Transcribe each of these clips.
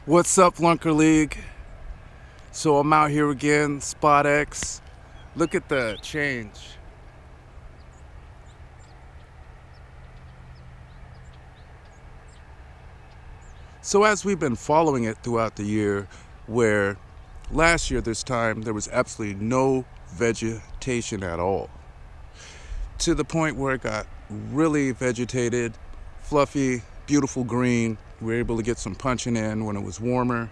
What's up, Lunker League? So I'm out here again, Spot X. Look at the change. So as we've been following it throughout the year, where last year this time there was absolutely no vegetation at all, to the point where it got really vegetated, fluffy, beautiful green. We were able to get some punching in when it was warmer,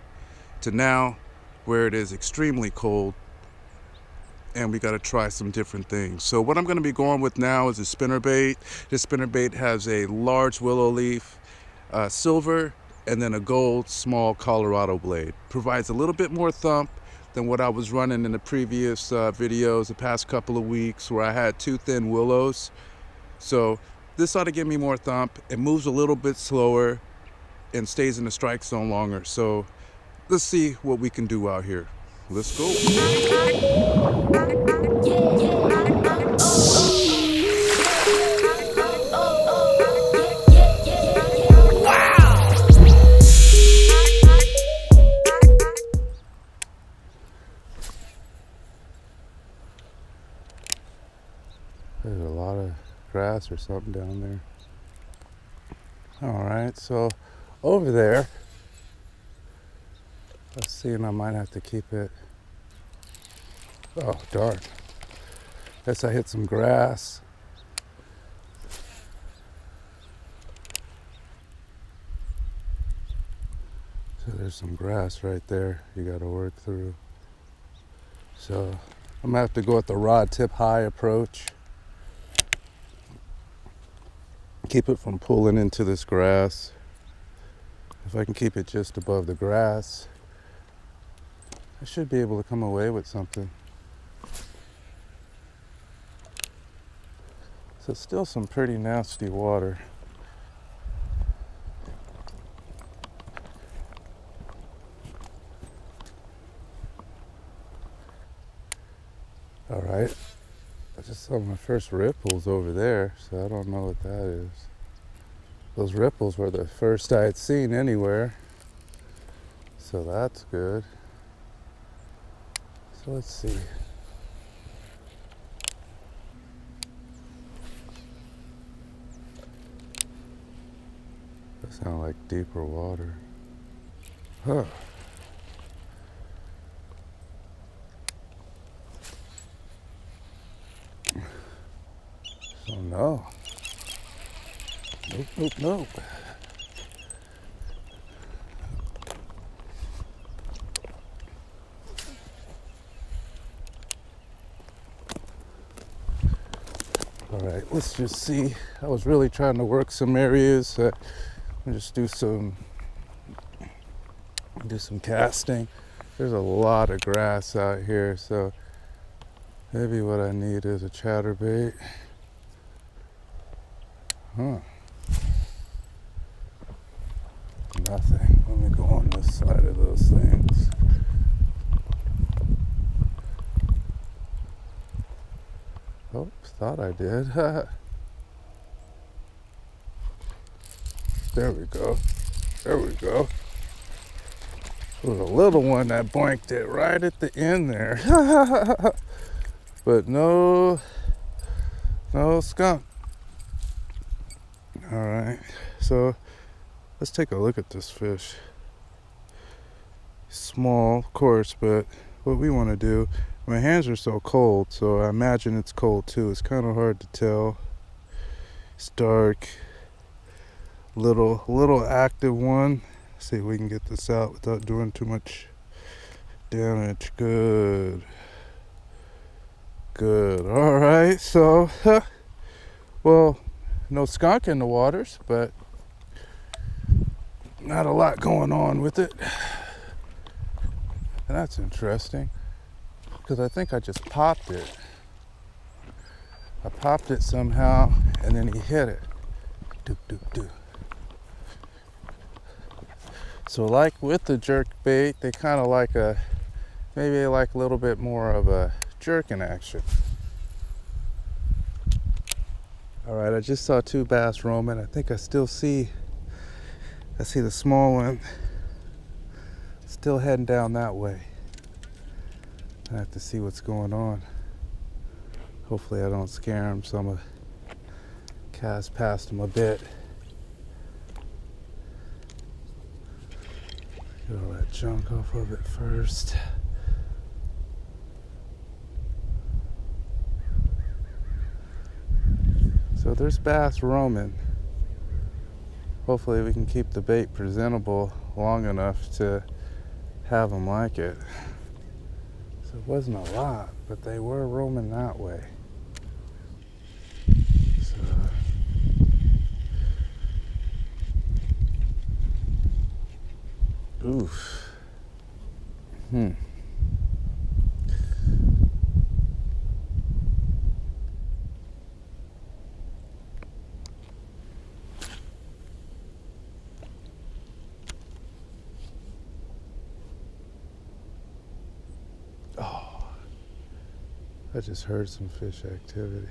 to now where it is extremely cold and we got to try some different things. So what I'm going to be going with now is a spinnerbait. This spinnerbait has a large willow leaf, silver, and then a gold small Colorado blade. Provides a little bit more thump than what I was running in the previous videos the past couple of weeks, where I had two thin willows. So this ought to give me more thump. It moves a little bit slower and stays in the strike zone longer. So let's see what we can do out here. Let's go. There's a lot of grass or something down there. All right, so over there, let's see, and I might have to keep it. Oh, darn. Guess I hit some grass. So there's some grass right there you got to work through. So I'm gonna have to go at the rod tip high approach. Keep it from pulling into this grass. If I can keep it just above the grass, I should be able to come away with something. So still some pretty nasty water. All right, I just saw my first ripples over there, so I don't know what that is. Those ripples were the first I had seen anywhere, so that's good. So let's see. That sounds like deeper water. Huh. So no. Nope, nope, nope. All right, let's just see. I was really trying to work some areas. Just do some casting. There's a lot of grass out here, so maybe what I need is a chatterbait. Huh. Nothing. Let me go on this side of those things. Oops, thought I did. There we go. There we go. It was a little one that blanked it right at the end there. But no skunk. All right, so let's take a look at this fish. Small, of course, but what we want to do, my hands are so cold, so I imagine it's cold too. It's kind of hard to tell. It's dark. Little active one. Let's see if we can get this out without doing too much damage. Good. All right, so well, no skunk in the waters, but not a lot going on with it. And that's interesting, because I think I just popped it. I popped it somehow, and then he hit it. Doop, doop, doop. So like with the jerk bait, they kind of like maybe they like a little bit more of a jerking action. All right, I just saw two bass roaming. I think I see the small one still heading down that way. I have to see what's going on. Hopefully I don't scare him, so I'm gonna cast past him a bit. Get all that junk off of it first. So there's bass roaming. Hopefully we can keep the bait presentable long enough to have them like it. So it wasn't a lot, but they were roaming that way. So, oof. Oh, I just heard some fish activity.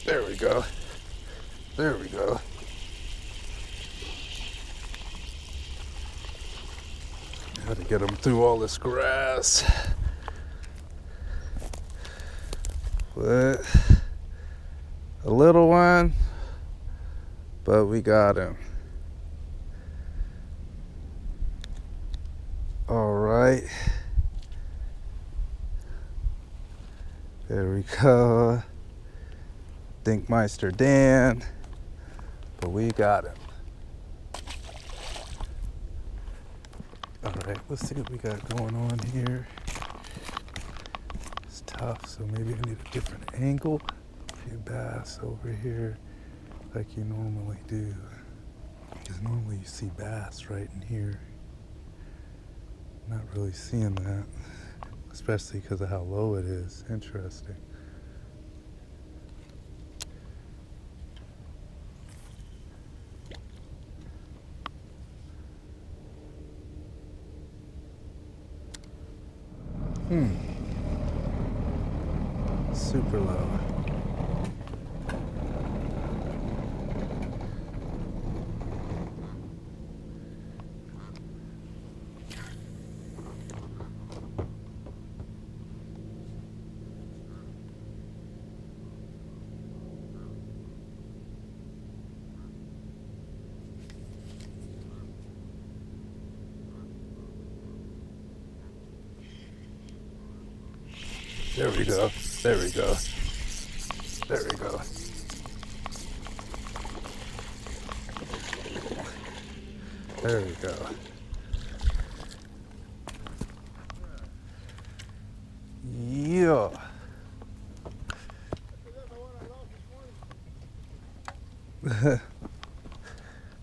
There we go. There we go. Got to get them through all this grass. But a little one, but we got him. All right. There we go. Dinkmeister Dan, but we got him. All right, let's see what we got going on here. It's tough, so maybe I need a different angle. A few bass over here like you normally do. Because normally you see bass right in here. Not really seeing that, especially because of how low it is. Interesting. Super low. There we go. There we go. There we go. There we go. Yeah.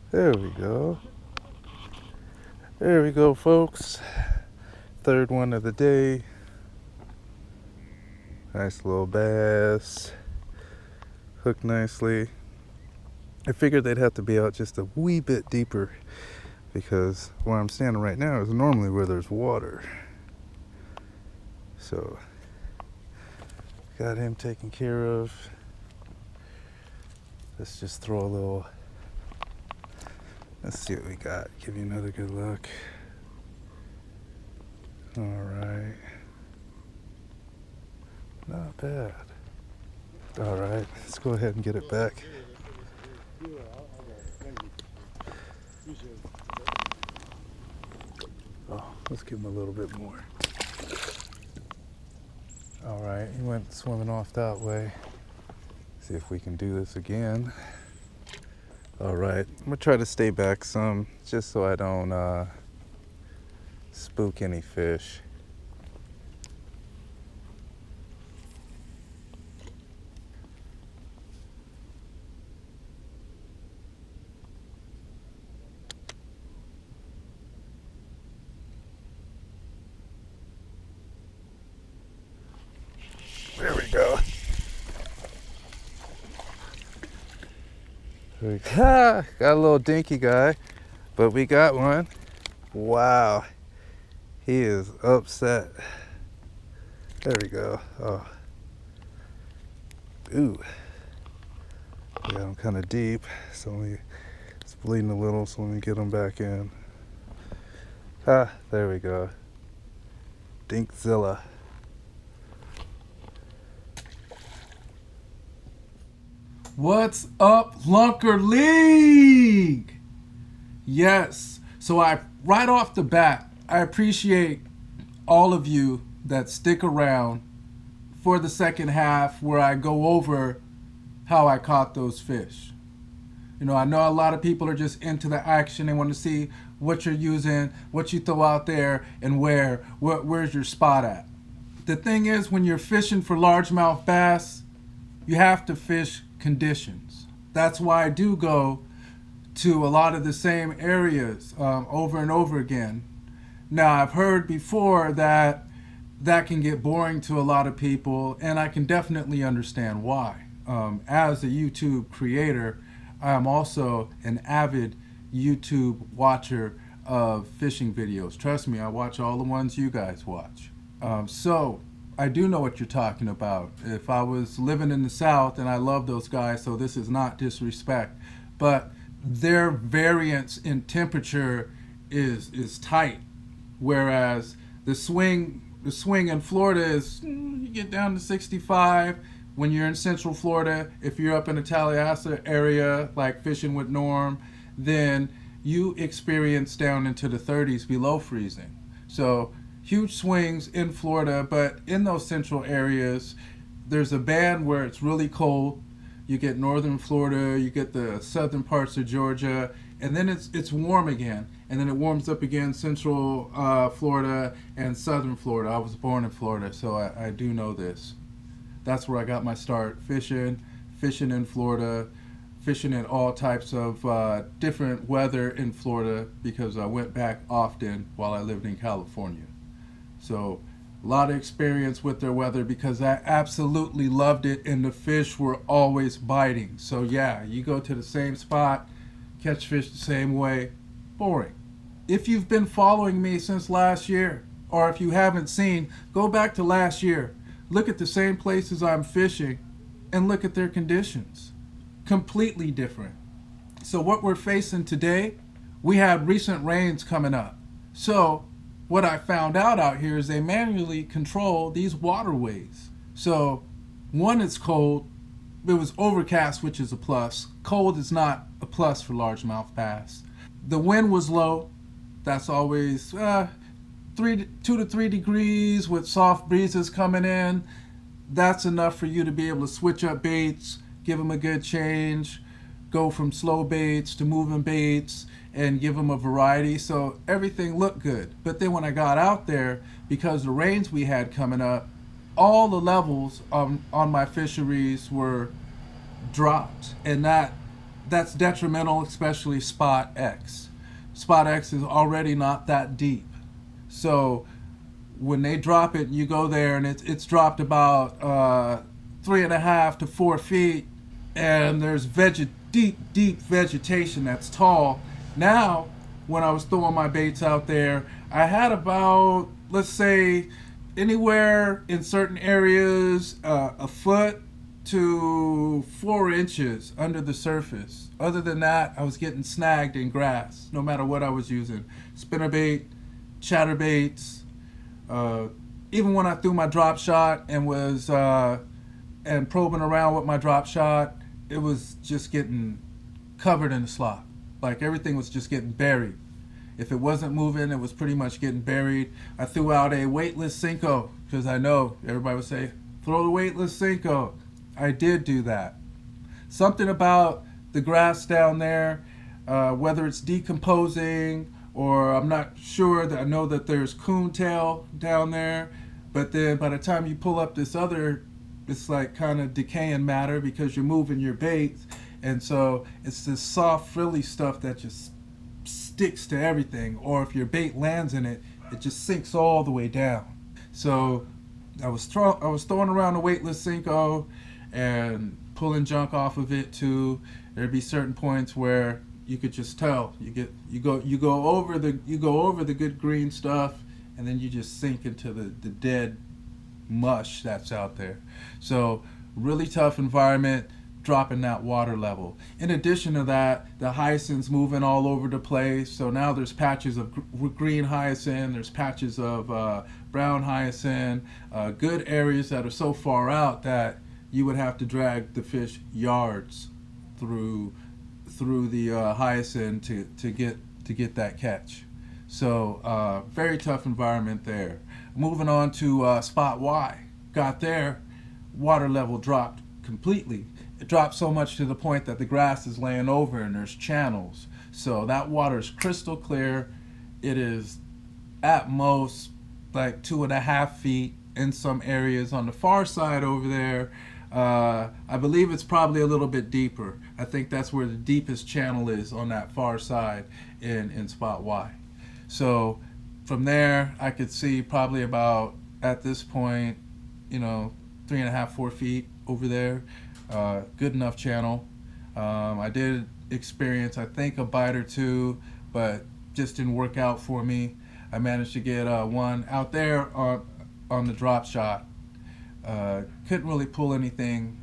There we go. There we go, folks. Third one of the day. Nice little bass, hooked nicely. I figured they'd have to be out just a wee bit deeper because where I'm standing right now is normally where there's water. So, got him taken care of. Let's just throw a little, let's see what we got. Give you another good look. All right. Not bad. All right, let's go ahead and get it back. Oh, let's give him a little bit more. All right, he went swimming off that way. See if we can do this again. All right, I'm gonna try to stay back some just so I don't spook any fish. There we go. Got a little dinky guy, but we got one. Wow, he is upset. There we go. Oh, ooh, yeah, I'm kind of deep, so it's bleeding a little. So let me get him back in. There we go. Dinkzilla. What's up, Lunker League? Yes, so right off the bat, I appreciate all of you that stick around for the second half where I go over how I caught those fish. You know, I know a lot of people are just into the action. They want to see what you're using, what you throw out there, and where's your spot at. The thing is, when you're fishing for largemouth bass, you have to fish conditions. That's why I do go to a lot of the same areas over and over again. Now, I've heard before that can get boring to a lot of people, and I can definitely understand why. As a YouTube creator, I am also an avid YouTube watcher of fishing videos. Trust me, I watch all the ones you guys watch. So I do know what you're talking about. If I was living in the South, and I love those guys, so this is not disrespect, but their variance in temperature is tight, whereas the swing in Florida is, you get down to 65. When you're in Central Florida, if you're up in the Tallahassee area, like fishing with Norm, then you experience down into the 30s below freezing. So huge swings in Florida, but in those central areas, there's a band where it's really cold. You get northern Florida, you get the southern parts of Georgia, and then it's warm again. And then it warms up again, central Florida and southern Florida. I was born in Florida, so I do know this. That's where I got my start fishing in Florida, fishing in all types of different weather in Florida, because I went back often while I lived in California. So a lot of experience with their weather, because I absolutely loved it, and the fish were always biting. So yeah, you go to the same spot, catch fish the same way, boring. If you've been following me since last year, or if you haven't seen, go back to last year. Look at the same places I'm fishing and look at their conditions. Completely different. So what we're facing today, we had recent rains coming up. So what I found out here is they manually control these waterways. So one, it's cold. It was overcast, which is a plus. Cold is not a plus for largemouth bass. The wind was low. That's always 2 to 3 degrees with soft breezes coming in. That's enough for you to be able to switch up baits, give them a good change, go from slow baits to moving baits, and give them a variety. So everything looked good. But then when I got out there, because the rains we had coming up, all the levels on my fisheries were dropped, and that's detrimental, especially spot X. Spot X is already not that deep. So when they drop it, you go there, and it's dropped about 3.5 to 4 feet, and there's deep vegetation that's tall. Now, when I was throwing my baits out there, I had about, let's say, anywhere in certain areas, a foot to 4 inches under the surface. Other than that, I was getting snagged in grass, no matter what I was using. Spinnerbait, chatterbaits, even when I threw my drop shot and was and probing around with my drop shot, it was just getting covered in the slop. Like everything was just getting buried. If it wasn't moving, it was pretty much getting buried. I threw out a weightless Cinco, because I know everybody would say, throw the weightless Cinco. I did do that. Something about the grass down there, whether it's decomposing, or I'm not sure, that I know that there's coontail down there, but then by the time you pull up this other, it's like kind of decaying matter, because you're moving your baits, and so it's this soft frilly stuff that just sticks to everything, or if your bait lands in it, it just sinks all the way down. So I was throwing around a weightless Cinco and pulling junk off of it too, there'd be certain points where you could just tell you go over the good green stuff, and then you just sink into the dead mush that's out there. So really tough environment, dropping that water level. In addition to that, the hyacinths moving all over the place. So now there's patches of green hyacinth, there's patches of brown hyacinth, good areas that are so far out that you would have to drag the fish yards through the hyacinth to get that catch. So very tough environment there. Moving on to spot Y. Got there, water level dropped completely. It dropped so much to the point that the grass is laying over and there's channels. So that water is crystal clear. It is at most like 2.5 feet in some areas. On the far side over there, I believe it's probably a little bit deeper. I think that's where the deepest channel is, on that far side in spot Y. So from there, I could see probably about, at this point, 3.5, 4 feet over there. Good enough channel. I did experience, I think, a bite or two, but just didn't work out for me. I managed to get one out there on the drop shot. Couldn't really pull anything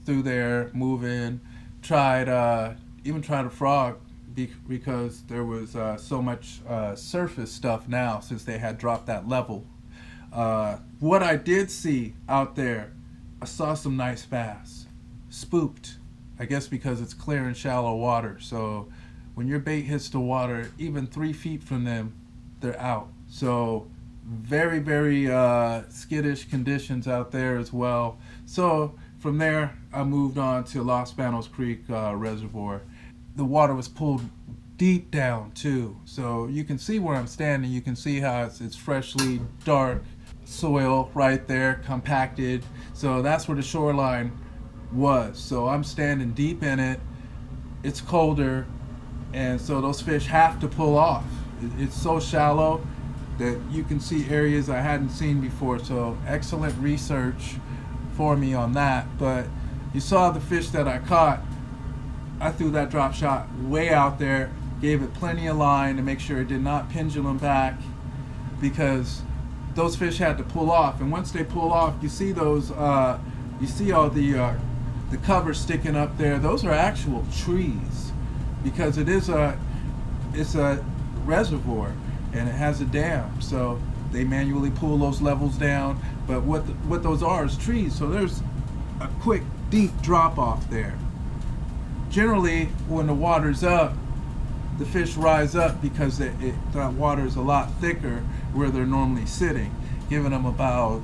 through there, moving. Even tried a frog because there was so much surface stuff now since they had dropped that level. What I did see out there, I saw some nice bass. Spooked, I guess because it's clear and shallow water. So when your bait hits the water, even 3 feet from them, they're out. So very, very skittish conditions out there as well. So from there, I moved on to Los Banos Creek Reservoir. The water was pulled deep down too. So you can see where I'm standing. You can see how it's freshly dark soil right there, compacted. So that's where the shoreline was. So I'm standing deep in it. It's colder, and so those fish have to pull off. It's so shallow that you can see areas I hadn't seen before. So excellent research for me on that. But you saw the fish that I caught. I threw that drop shot way out there, gave it plenty of line to make sure it did not pendulum back, because those fish had to pull off. And once they pull off, you see those, you see all the cover sticking up there. Those are actual trees, because it's a reservoir and it has a dam. So they manually pull those levels down. But what those are is trees. So there's a quick, deep drop off there. Generally, when the water's up, the fish rise up because that water is a lot thicker where they're normally sitting, giving them about,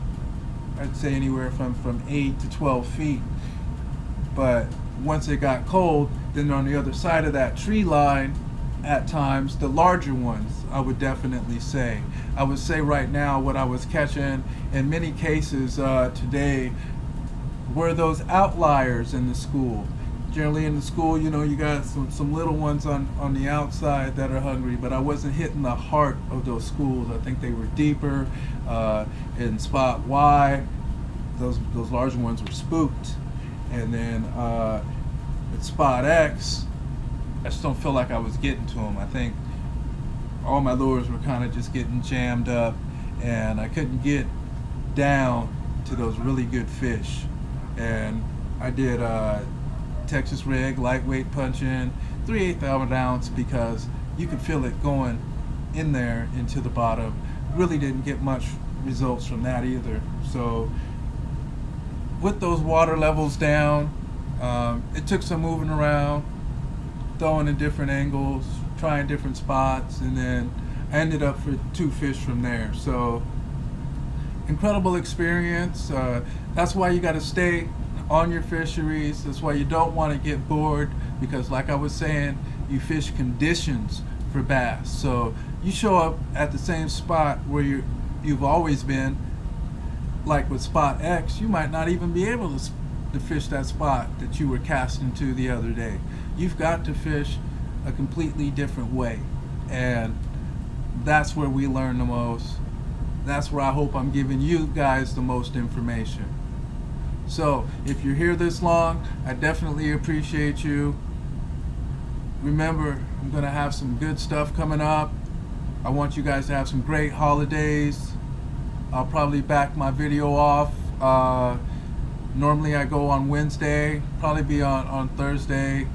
I'd say, anywhere from 8 to 12 feet. But once it got cold, then on the other side of that tree line, at times, the larger ones, I would definitely say. I would say right now what I was catching in many cases today were those outliers in the school. Generally in the school, you got some little ones on the outside that are hungry, but I wasn't hitting the heart of those schools. I think they were deeper. In spot Y, those larger ones were spooked. And then at spot X, I just don't feel like I was getting to them. I think all my lures were kind of just getting jammed up, and I couldn't get down to those really good fish. And I did Texas rig, lightweight punching, 3/8 ounce, because you could feel it going in there into the bottom. Really didn't get much results from that either. So with those water levels down, it took some moving around, throwing in different angles, trying different spots, and then I ended up for 2 fish from there. So incredible experience. That's why you got to stay on your fisheries. That's why you don't want to get bored, because like I was saying, you fish conditions for bass. So you show up at the same spot where you've always been. Like with spot X, you might not even be able to fish that spot that you were casting to the other day. You've got to fish a completely different way, and that's where we learn the most. That's where I hope I'm giving you guys the most information. So if you're here this long, I definitely appreciate you. remember, I'm gonna have some good stuff coming up. I want you guys to have some great holidays. I'll probably back my video off. Normally I go on Wednesday, probably be on Thursday,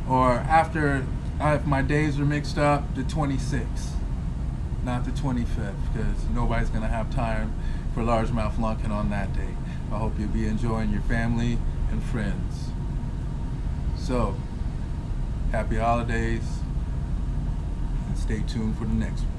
or after, if my days are mixed up, the 26th, not the 25th, because nobody's gonna have time for largemouth luncheon on that day. I hope you'll be enjoying your family and friends. So, happy holidays, and stay tuned for the next one.